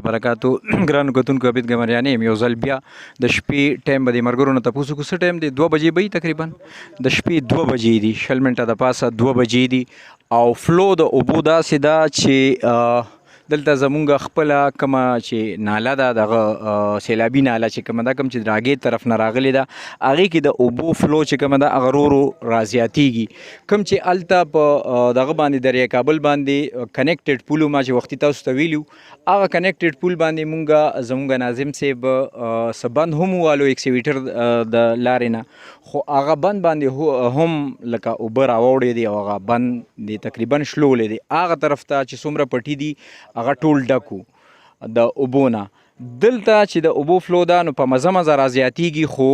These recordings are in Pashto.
وبرکاتو ګرانو کتونکو عبید ګمریانې یم یو ځل بیا د شپې ټایم به د مرګرو نه تپوسو کو څه ټایم دی 2 بجې به تقریبا د شپې 2 بجې دي 20 منټه د پاسه 2 بجې دي او فلو د اوبو داسې ده چې دلته زمونږ خپله کومه چې ناله ده دغه سیلابي ناله چې کومه ده کوم چې د راګې طرف نه راغلې ده هغې کې د اوبو فلو چې کومه ده هغه ورو ورو رازیاتېږي کوم چې هلته په دغه باندې دریای کابل باندې کنیکټډ پول ما چې وختي تاسو ته ویلي هغه کنیکټډ پول باندې مونږ زمونږ ناظم صاحب څه بند هم ووالو 100 میټر د لارې نه خو هغه بند باندې هم لکه اوبه راوړې دي او هغه بند دی تقریبا شلولی دی هغه طرف ته چې څومره پټي دي هغه ټول ډکو د اوبو نه دلته چې د اوبو فلو ده نو په مزه مزه رازیاتېږي خو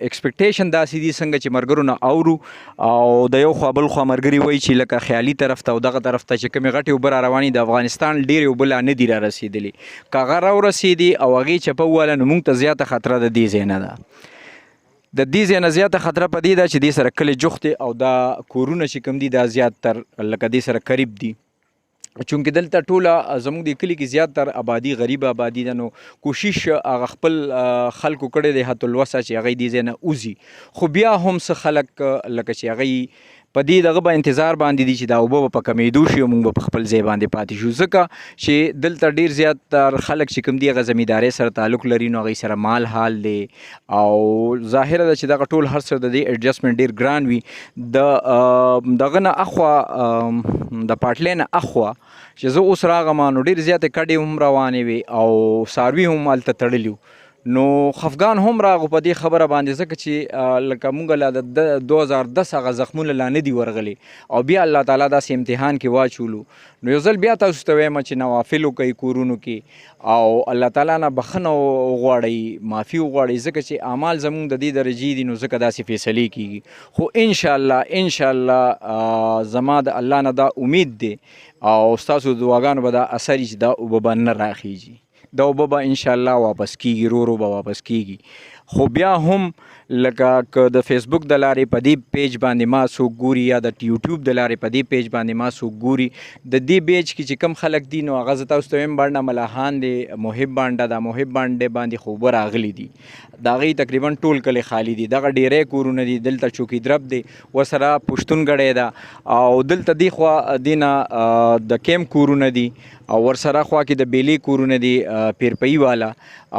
اکسپیکټیشن داسې دي څنګه چې مرګرو نه اورو او د یو خوا بل خوا مرګري وایي چې لکه خیالي طرف ته او دغه طرف ته چې کومې غټې اوبه را روانې د افغانستان ډېرې اوبه لا نه دي را رسېدلې که هغه راورسېدې او هغې چپه وواله نو موږ ته زیاته خطره د دې ځای نه ده د دې ځای نه زیاته خطره په دې ده چې دې سره کلي جوخت او دا کورونه چې کوم دي دا زیات تر لکه دې سره قریب دي چونکې دلته ټوله زموږ د کلي کې زیاتتر آبادي غریب آبادي ده نو کوشش هغه خپل خلکو کړی دی حتی الوسه چې هغوی دې ځای نه وځي خو بیا هم څه خلک لکه چې هغوی په دې دغه به انتظار باندې دي چې دا اوبه به په کمیدو شي او موږ به په خپل ځای باندې پاتې شو ځکه چې دلته ډېر زیاتتر خلک چې کوم دي هغه زمیندارۍ سره تعلق لري نو هغوی سره مال حال دی او ظاهره ده چې دغه ټول هر څه د دې ایډجسټمنټ ډېر ګران وي دغه نه اخوا د پاټلۍ نه اخوا چې زه اوس راغم نو ډېر زیاتې کډې هم روانې وي او څاروي هم هلته تړلي نو خفګان هم راغو په دې خبره باندې ځکه چې لکه مونږ لا د 2010 هغه زخمونه لا نه دي ورغلي او بیا الله تعالی داسې امتحان کې واچولو نو یو ځل بیا تاسو ته وایم چې نوافل وکئ کورونو کې او الله تعالی نه بخښنه وغواړئ معافي وغواړئ ځکه چې اعمال زمونږ د دې درجې دي نو ځکه داسې فیصلې کېږي خو انشاءالله زما د الله نه دا امید دی او ستاسو دعاګانو به دا اثر وي چې دا اوبه به نه راخیږي دا اوبه به انشاءالله واپس کیږي رو به واپس کیږي خو بیا هم لکه که د فیسبوک د لارې په دې پیج باندې ما څوک ګوري یا د یوټیوب د لارې په دې پیج باندې ما څوک ګوري د دې پیج کې چې کم خلک دي نو هغه زه تاسو ته وایم بانډه ملاحان دی محب بانډه دا محب بانډې باندې خو اوبه راغلي دي د هغې تقریبا ټول کلي خالي دي دغه ډیری کورونه دي دلته چوکي درب دی ورسره پښتون ګړی ده او دلته دې خوا دې نه د کیمپ کورونه دي او ورسره خوا کې د بیلې کورونه دي پیرپیي والا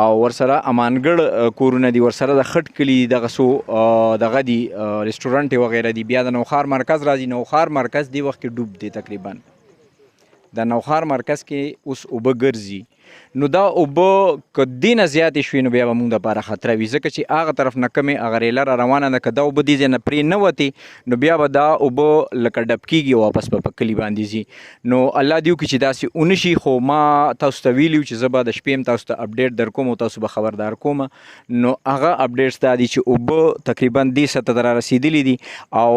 او ورسره امانګړ کورونه دي ورسره د خټ کلي دغه څو دغه دي رسټورانټ وغیره دي بیا د نوخار مرکز راځي نوخار مرکز دی وخت کې ډوب دی تقریبا د نوخار مرکز کې اوس اوبه ګرځي نو دا اوبه که دې نه زیاتې شوې نو بیا به موږ دپاره خطره وي ځکه چې هغه طرف نه کمې هغه ریله را روانه ده که دا اوبه دې ځای نه پرې نه وتې نو بیا به دا اوبه لکه ډب کېږي واپس به په کلي باندې ځي نو الله دې وکړي چې داسې ونه شي خو ما تاسو ته ویلي چې زه به د شپې هم تاسو ته اپډیټ در کوم او تاسو به خبردار کوم نو هغه اپډیټس دا دي چې اوبه تقریبا دې سطح ته را رسېدلي دي او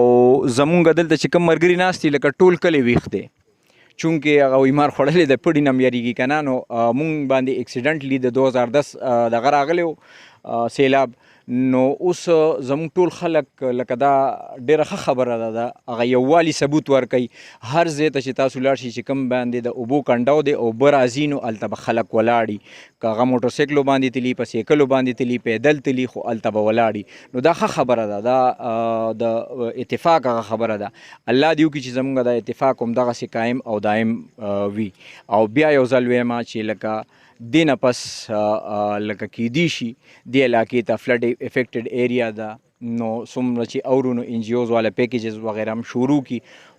زمونږ دلته چې کوم ملګري ناست دي لکه ټول کلی ویښ دی چونکې هغه ویمار خوړلې د پړي نه م یریږي که نه نو مونږ باندې اکسیډنټلی د 2010 دغه راغلی و سیلاب نو اوس زموږ ټول خلک لکه دا ډېره ښه خبره ده د هغه یووالي ثبوت ورکوي هر ځای ته چې تاسو لاړ شئ چې کوم باندې د اوبو کنډو دی اوبه راځي نو هلته به خلک ولاړي که هغه موټرسایکلو باندې تلي په سیکلو باندې تلي پیدل تلي خو هلته به ولاړي نو دا ښه خبره ده دا د اتفاق هغه خبره ده الله دې وکړي چې زموږ د اتفاق هم دغسې قایم او دایم وي او بیا یو ځل ویمه چې لکه دې نه پس لکه کیدی شي دې علاقې ته فلډ افیکټډ ایریا ده نو څومره چې اورو نو ان جی اوز والا پیکیجز وغیره هم شروع کی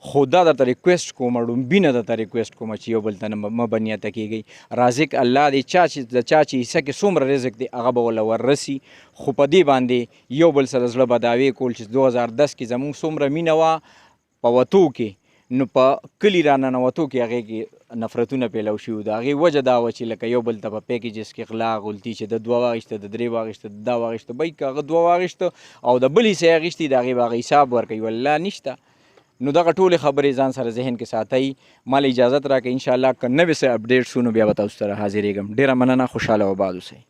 خو دا درته ریکویسټ کوم ډومبینه درته ریکویسټ کوم چې یو بل ته نه مه بنیته کېږئ رازق الله دی چا چې د چا چې حصه کې څومره رزق دی هغه به ورله وررسي خو په دې باندې یو بل سره زړه بداوی کول چې 2010 کې زموږ څومره مینه وه په وتو کې نو په کلي را ننوتو کې هغې کې نفرتونه پیلو شوي د هغې وجه دا وه چې لکه یو بل ته په پیکیجز کې غلا غلطي چې د 2 واغېسته د 3 واغېسته د دا واغېسته بای که هغه 2 واغېسته او د بل حصه یې اخېستي د هغې به هغه حساب ورکوي والله نشته نو دغه ټولې خبرې ځان سره ذهن کې ساتئ مال اجازت راکړئ انشاءالله که نوې څه اپډیټ شو نو بیا به تاسو سره حاضرېږم ډېره مننه خوشحاله او آباد اوسئ